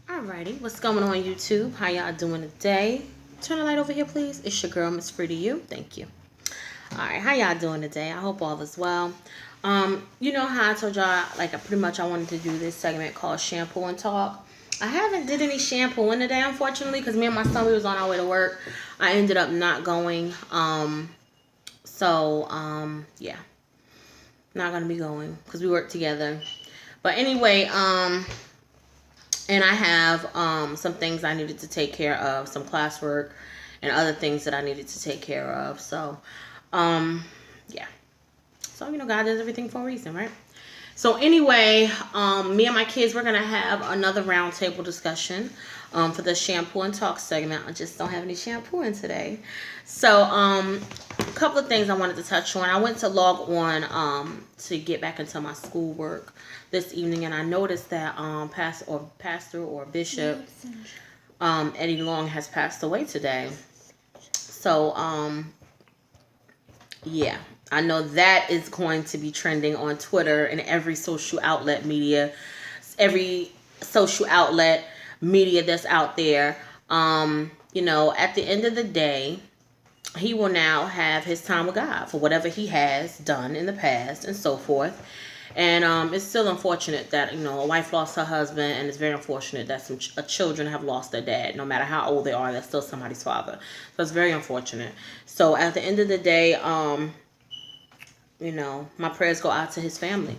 Alrighty, what's going on YouTube? How y'all doing today? Turn the light over here, please. It's your girl, Miss Free to You. Thank you. Alright, how y'all doing today? I hope all is well. You know how I told y'all, like, I wanted to do this segment called Shampoo and Talk. I haven't did any shampooing today, unfortunately, because me and my son, we was on our way to work. I ended up not going. Yeah. Not going to be going because we work together. But anyway, and I have some things I needed to take care of, some classwork and other things that I needed to take care of. So, yeah. So, God does everything for a reason, right? So, anyway, me and my kids, we're going to have another roundtable discussion for the shampoo and talk segment. I just don't have any shampooing today. So, a couple of things I wanted to touch on. I went to log on to get back into my schoolwork this evening, and I noticed that pastor or bishop Eddie Long has passed away today. So yeah, I know that is going to be trending on Twitter and every social outlet media that's out there. At the end of the day, he will now have his time with God for whatever he has done in the past and so forth. And it's still unfortunate that, a wife lost her husband, and it's very unfortunate that some children have lost their dad. No matter how old they are, they're still somebody's father. So it's very unfortunate. So at the end of the day, my prayers go out to his family.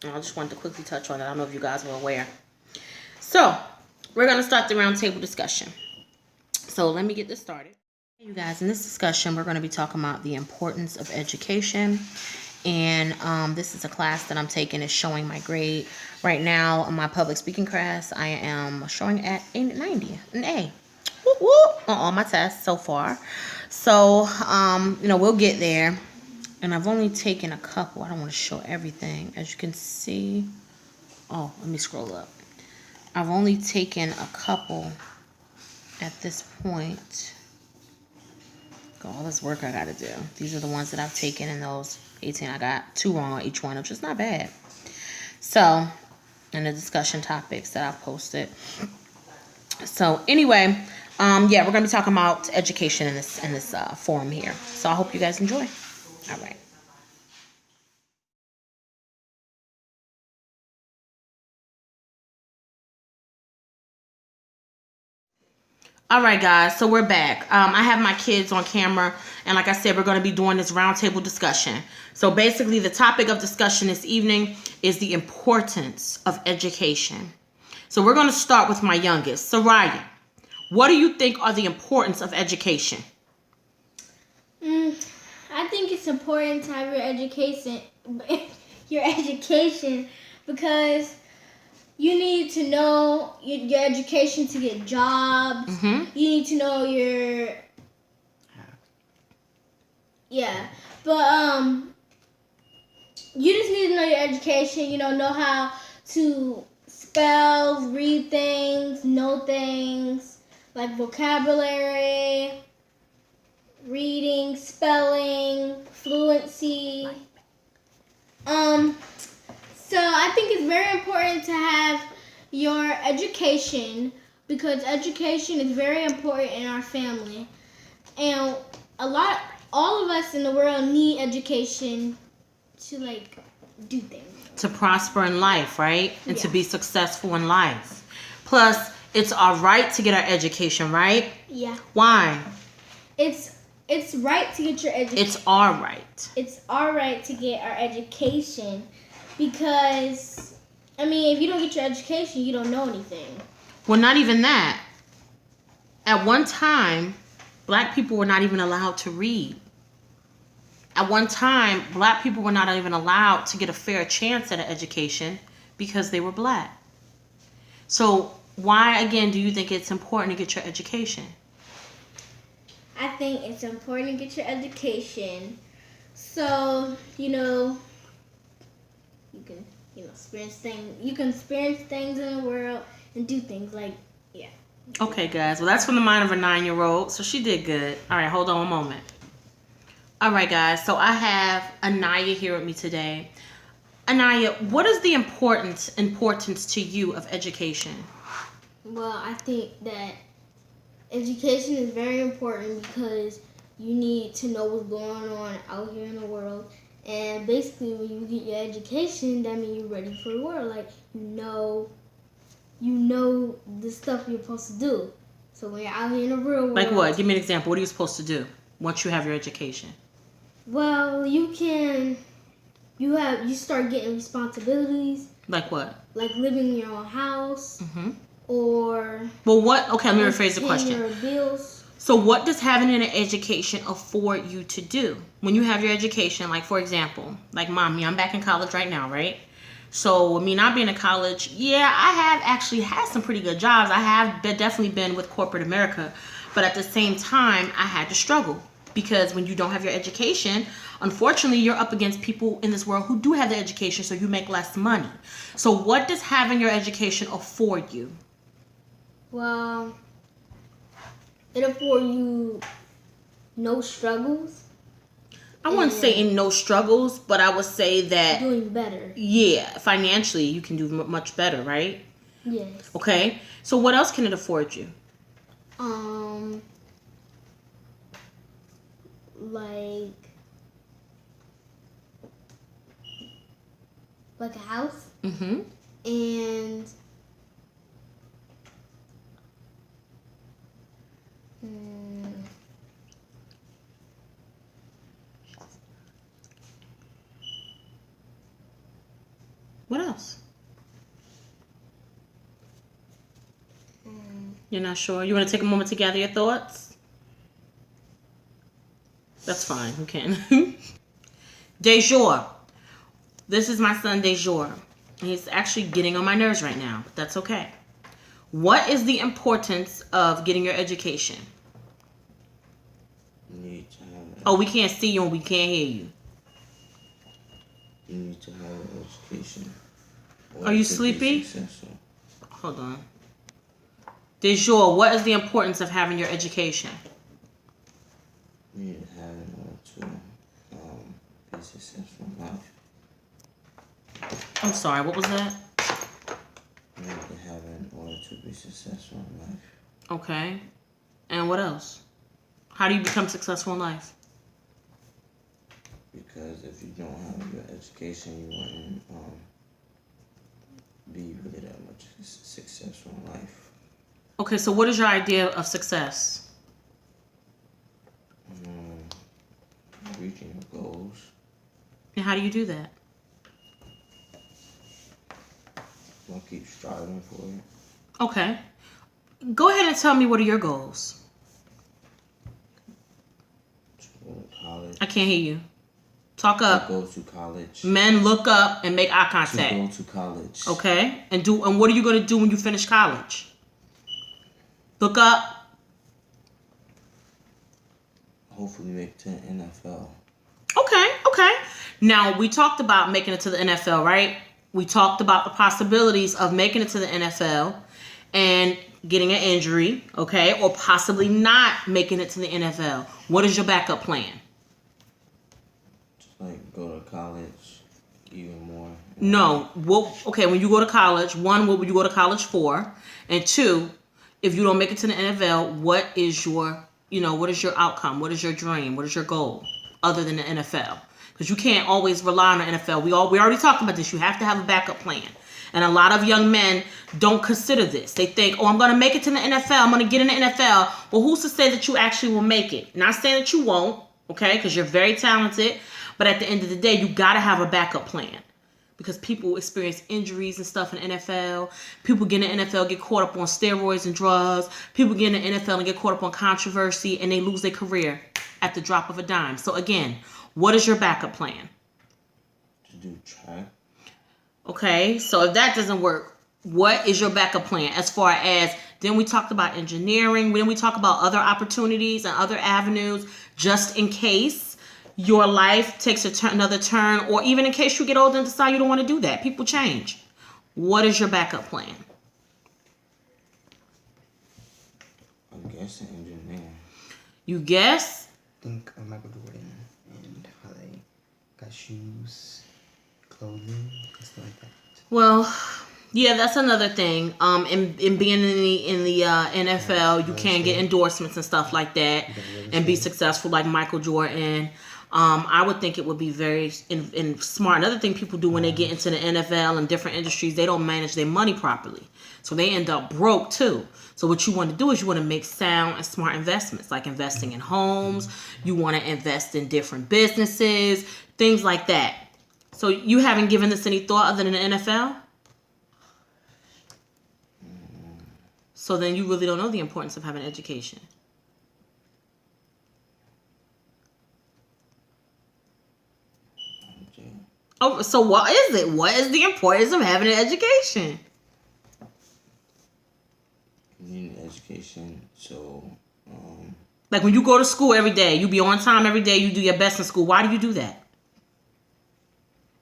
And I just wanted to quickly touch on that. I don't know if you guys were aware. So we're going to start the roundtable discussion. So let me get this started. You guys, in this discussion, we're going to be talking about the importance of education. And this is a class that I'm taking. It's showing my grade. Right now, in my public speaking class, I am showing at a 90, an A. Whoop, whoop, on all my tests so far. So, we'll get there. And I've only taken a couple. I don't want to show everything. As you can see. Oh, let me scroll up. I've only taken a couple at this point. Got all this work I got to do. These are the ones that I've taken in those 18. I got 2 wrong on each one, which is not bad. So, and the discussion topics that I've posted. So, anyway, we're going to be talking about education in this forum here. So, I hope you guys enjoy. All right. All right, guys, so we're back. I have my kids on camera, and like I said, we're going to be doing this roundtable discussion. So basically, the topic of discussion this evening is the importance of education. So we're going to start with my youngest, Soraya. What do you think are the importance of education? I think it's important to have your education, because you need to know your education to get jobs. Mm-hmm. You need to know but you just need to know your education. Know how to spell, read things, know things like vocabulary, reading, spelling, fluency. So I think it's very important to have your education, because education is very important in our family. And all of us in the world need education to do things. To prosper in life, right? And to be successful in life. Plus, it's our right to get our education, right? Yeah. Why? It's right to get your education. It's our right. It's our right to get our education, because, if you don't get your education, you don't know anything. Well, not even that. At one time, black people were not even allowed to read. At one time, black people were not even allowed to get a fair chance at an education because they were black. So why, again, do you think it's important to get your education? I think it's important to get your education, so you can experience things. You can experience things in the world and do things Okay, guys. Well, that's from the mind of a 9-year-old, so she did good. All right, hold on a moment. All right, guys. So I have Anaya here with me today. Anaya, what is the importance to you of education? Well, I think that education is very important because you need to know what's going on out here in the world. And basically, when you get your education, that means you're ready for the world. Like, you know the stuff you're supposed to do. So when you're out here in the real world. Like what? Give me an example. What are you supposed to do once you have your education? Well, you start getting responsibilities. Like what? Like living in your own house. Mm-hmm. Or. Well, what? Okay, let me rephrase the question. Your bills. So what does having an education afford you to do? When you have your education, like for example, like mommy, I'm back in college right now, right? So with me not being in college, yeah, I have actually had some pretty good jobs. I have definitely been with corporate America. But at the same time, I had to struggle. Because when you don't have your education, unfortunately, you're up against people in this world who do have the education, so you make less money. So what does having your education afford you? Well, it afford you no struggles. I wouldn't say in no struggles, but I would say that doing better. Yeah, financially you can do much better, right? Yes. Okay. So what else can it afford you? Like a house. Mm-hmm. And What else? You're not sure? You want to take a moment to gather your thoughts? That's fine. You can. Dejour. This is my son, Dejour. He's actually getting on my nerves right now, but that's okay. What is the importance of getting your education? You need to have Oh, we can't see you and we can't hear you. You need to have an education. Are you sleepy? Hold on. Dejour, what is the importance of having your education? You need to have it in order to be successful in life. I'm sorry, what was that? You need to have it in order to be successful in life. Okay. And what else? How do you become successful in life? Because if you don't have your education, you wouldn't be really that much successful in life. Okay, so what is your idea of success? Reaching your goals. And how do you do that? I'll keep striving for it. Okay. Go ahead and tell me, what are your goals? To go to college. I can't hear you. Talk up. To go to college. Men, look up and make eye To contact. go to college. Okay? And what are you going to do when you finish college? Look up. Hopefully make it to the NFL. Okay. Now, we talked about making it to the NFL, right? We talked about the possibilities of making it to the NFL and getting an injury, okay? Or possibly not making it to the NFL. What is your backup plan? Just like go to college even more. No. Okay, when you go to college, one, what would you go to college for? And two, if you don't make it to the NFL, what is your outcome? What is your dream? What is your goal other than the NFL? Because you can't always rely on the NFL. We already talked about this. You have to have a backup plan. And a lot of young men don't consider this. They think, oh, I'm going to make it to the NFL. I'm going to get in the NFL. Well, who's to say that you actually will make it? Not saying that you won't, okay, because you're very talented. But at the end of the day, you got to have a backup plan. Because people experience injuries and stuff in the NFL. People get in the NFL, get caught up on steroids and drugs. People get in the NFL and get caught up on controversy, and they lose their career at the drop of a dime. So again, what is your backup plan? To do track. Okay, so if that doesn't work, what is your backup plan? As far as, then we talked about engineering. Then we talked about other opportunities and other avenues, just in case your life takes another turn, or even in case you get older and decide you don't want to do that. People change. What is your backup plan? I guess engineering. You guess? Think of Michael Jordan and how they got shoes, clothing, and stuff like that. Well, Yeah, that's another thing. In being in the NFL, you can get endorsements and stuff like that, and be successful like Michael Jordan. I would think it would be very smart. Another thing people do when they get into the NFL and different industries, they don't manage their money properly, so they end up broke too. So what you want to do is you want to make sound and smart investments, like investing in homes. You want to invest in different businesses, things like that. So you haven't given this any thought other than the NFL? So then you really don't know the importance of having education. Oh, so what is it? What is the importance of having an education? You need an education, so Like when you go to school every day, you be on time every day, you do your best in school. Why do you do that?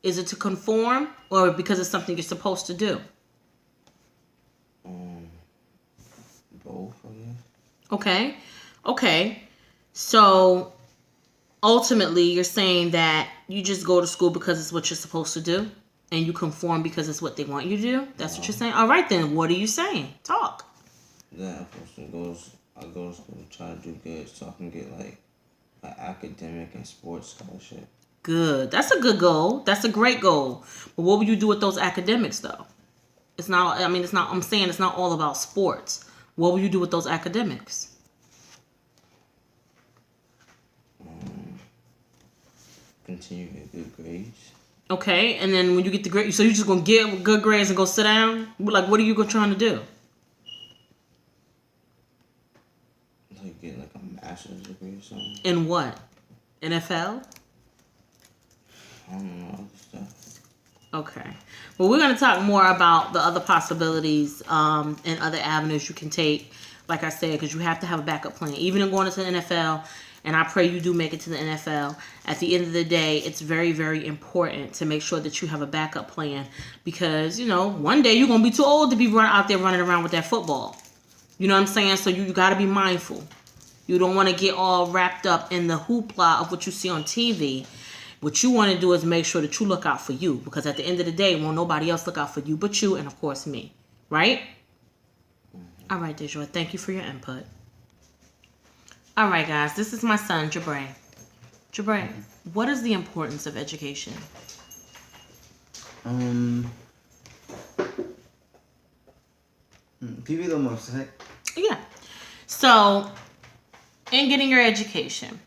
Is it to conform or because it's something you're supposed to do? both, I guess. Okay. So ultimately, you're saying that you just go to school because it's what you're supposed to do, and you conform because it's what they want you to do. That's what you're saying. All right, then. What are you saying? Talk. Yeah, I go to school to try to do good, so I can get like an academic and sports scholarship. Good. That's a good goal. That's a great goal. But what would you do with those academics, though? It's not. I mean, it's not. I'm saying it's not all about sports. What will you do with those academics? Continue to get good grades. Okay, and then when you get the grade, so you're just gonna get good grades and go sit down? Like, what are you trying to do? Like get like a master's degree or something. In what? NFL? I don't know, other stuff. Okay. Well, we're going to talk more about the other possibilities and other avenues you can take, like I said, because you have to have a backup plan. Even in going into the NFL, and I pray you do make it to the NFL, at the end of the day, it's very, very important to make sure that you have a backup plan because, you know, one day you're going to be too old to be out there running around with that football. You know what I'm saying? So you got to be mindful. You don't want to get all wrapped up in the hoopla of what you see on TV. What you want to do is make sure that you look out for you because at the end of the day, won't nobody else look out for you but you and, of course, me. Right? All right, Dejoy. Thank you for your input. All right, guys. This is my son, Jabray. Jabray, what is the importance of education? Can you be a little more specific? Yeah. So, in getting your education,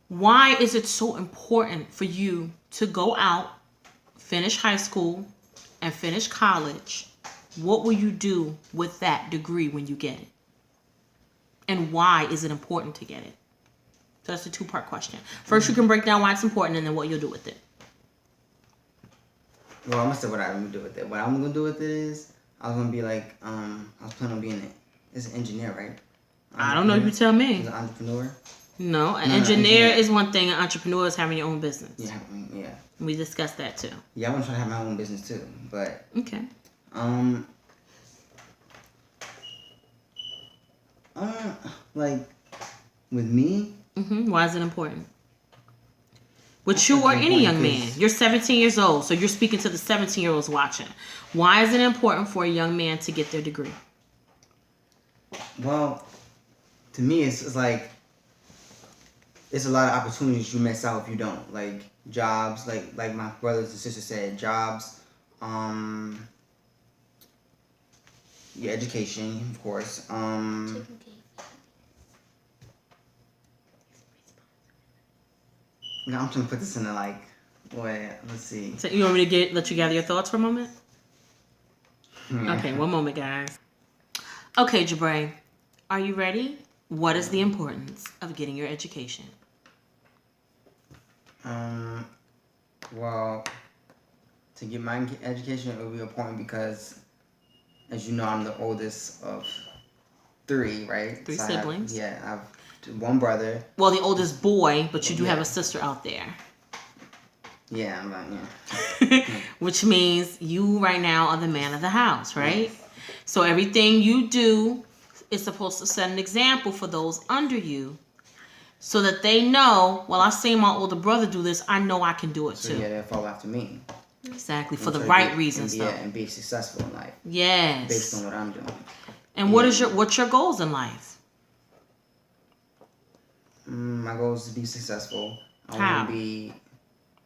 why is it so important for you to go out, finish high school, and finish college? What will you do with that degree when you get it? And why is it important to get it? So that's a two-part question. First, you can break down why it's important and then what you'll do with it. Well, I'm gonna say what I'm gonna do with it. What I'm gonna do with it is I was gonna be like, I was planning on being an engineer, right? I don't know. You tell me. As an entrepreneur. No, an engineer is one thing. An entrepreneur is having your own business. Yeah. We discussed that too. Yeah, I want to try to have my own business too, but Okay. Like with me. Why is it important? With you or any young man. You're 17 years old, so you're speaking to the 17-year-olds watching. Why is it important for a young man to get their degree? Well, to me, it's like it's a lot of opportunities you miss out if you don't. Like jobs, like my brothers and sisters said, jobs. Your education, of course. Now I'm trying to put this in a like way. Let's see. So you want me to let you gather your thoughts for a moment? Okay, one moment, guys. Okay, Jabray, are you ready? What is the importance of getting your education? Well, to get my education, it would be important because, as you know, I'm the oldest of three, right? Three siblings. I have one brother. Well, the oldest boy, but you do have a sister out there. Yeah, I'm like, Which means you right now are the man of the house, right? Yes. So everything you do is supposed to set an example for those under you so that they know, well, I seen my older brother do this, I know I can do it too. So yeah, they'll follow after me. Exactly, for And the try to right get- reasons, and, though. yeah, and be successful in life Yes. based on what I'm doing. And what's your goals in life? My goal is to be successful. How?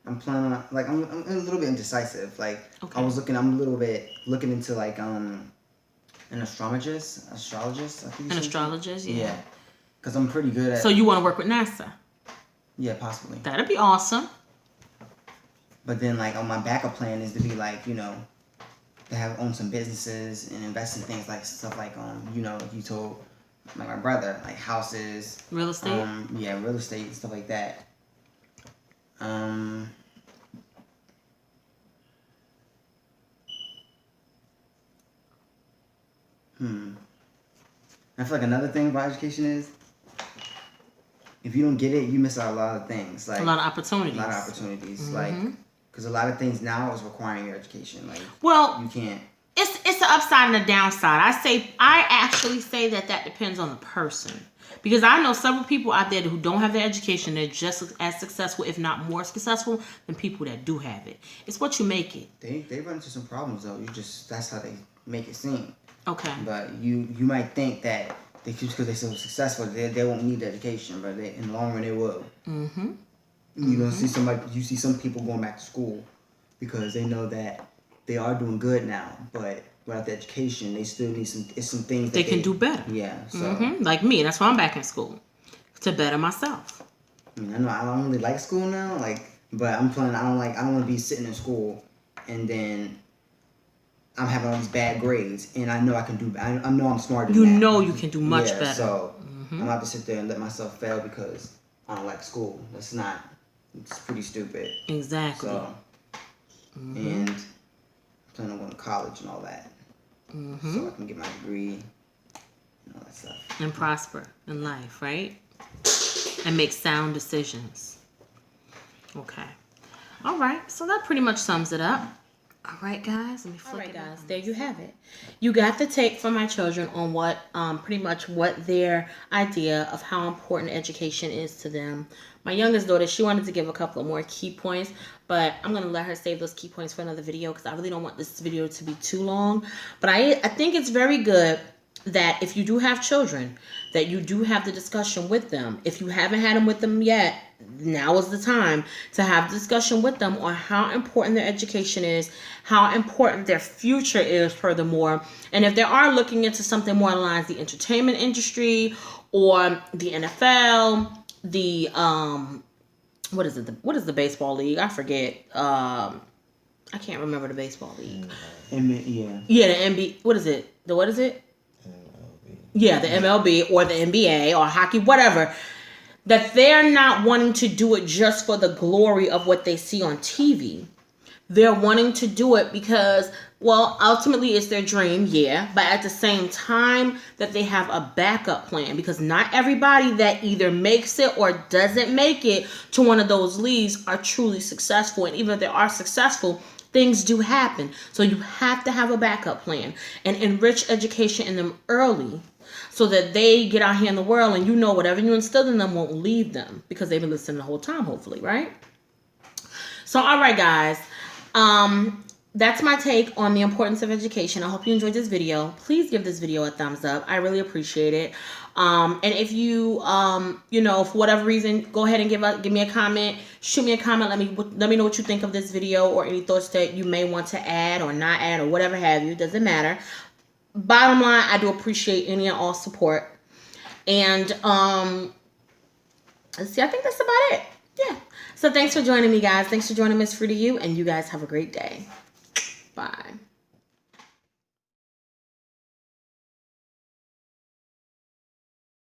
I'm planning on, like, I'm a little bit indecisive. Like, Okay. I'm a little bit looking into, like, an astrologist, I think. An astrologist, yeah. Yeah. Because I'm pretty good at. So you want to work with NASA? Yeah, possibly. That'd be awesome. But then, like, on my backup plan is to be, like, to own some businesses and invest in things like stuff like, you told, like, my brother, like houses. Real estate? Yeah, real estate and stuff like that. I feel like another thing about education is, if you don't get it, you miss out a lot of things. Like A lot of opportunities. A lot of opportunities. Like, because a lot of things now is requiring your education. Like, Well, you can't. it's the upside and the downside. I actually say that depends on the person. Because I know several people out there who don't have their education. They're just as successful, if not more successful, than people that do have it. It's what you make it. They run into some problems though. That's how they make it seem. Okay. But you might think that just because they're so successful, they won't need the education, but in the long run they will. Mm-hmm. You see some people going back to school because they know that they are doing good now, but without the education, they still need some things that They can do better. Yeah. So Like me. That's why I'm back in school. To better myself. I mean, I know I don't really like school now, but I'm planning. I don't want to be sitting in school and then I'm having all these bad grades, and I know I can do. I know I'm smarter. You than that. know you can do much Yeah, better. So I'm not to sit there and let myself fail because I don't like school. It's pretty stupid. Exactly. So and I'm planning on going to college and all that, so I can get my degree and all that stuff. And prosper in life, right? And make sound decisions. Okay. All right. So that pretty much sums it up. All right, guys. Let me flip it. Guys, there you have it. You got the take from my children on what, pretty much what their idea of how important education is to them. My youngest daughter, she wanted to give a couple of more key points, but I'm going to let her save those key points for another video because I really don't want this video to be too long. But I think it's very good that if you do have children, that you do have the discussion with them. If you haven't had them with them yet, now is the time to have discussion with them on how important their education is, how important their future is furthermore. And if they are looking into something more along the entertainment industry or the NFL, the what is the baseball league? I forget. I can't remember the baseball league. Yeah, the NBA. What is it? Yeah, the MLB or the NBA or hockey, whatever. That they're not wanting to do it just for the glory of what they see on TV. They're wanting to do it because, well, ultimately it's their dream, yeah. But at the same time that they have a backup plan. Because not everybody that either makes it or doesn't make it to one of those leagues are truly successful. And even if they are successful, things do happen. So you have to have a backup plan and enrich education in them early so that they get out here in the world and whatever you instill in them won't leave them because they've been listening the whole time, hopefully, right? So, all right, guys. That's my take on the importance of education. I hope you enjoyed this video. Please give this video a thumbs up. I really appreciate it. And if you, for whatever reason, go ahead and give me a comment. Shoot me a comment. Let me know what you think of this video or any thoughts that you may want to add or not add or whatever have you. Doesn't matter. Bottom line, I do appreciate any and all support. And let's see, I think that's about it. Yeah. So thanks for joining me, guys. Thanks for joining Miss Free to You, and you guys have a great day. Bye.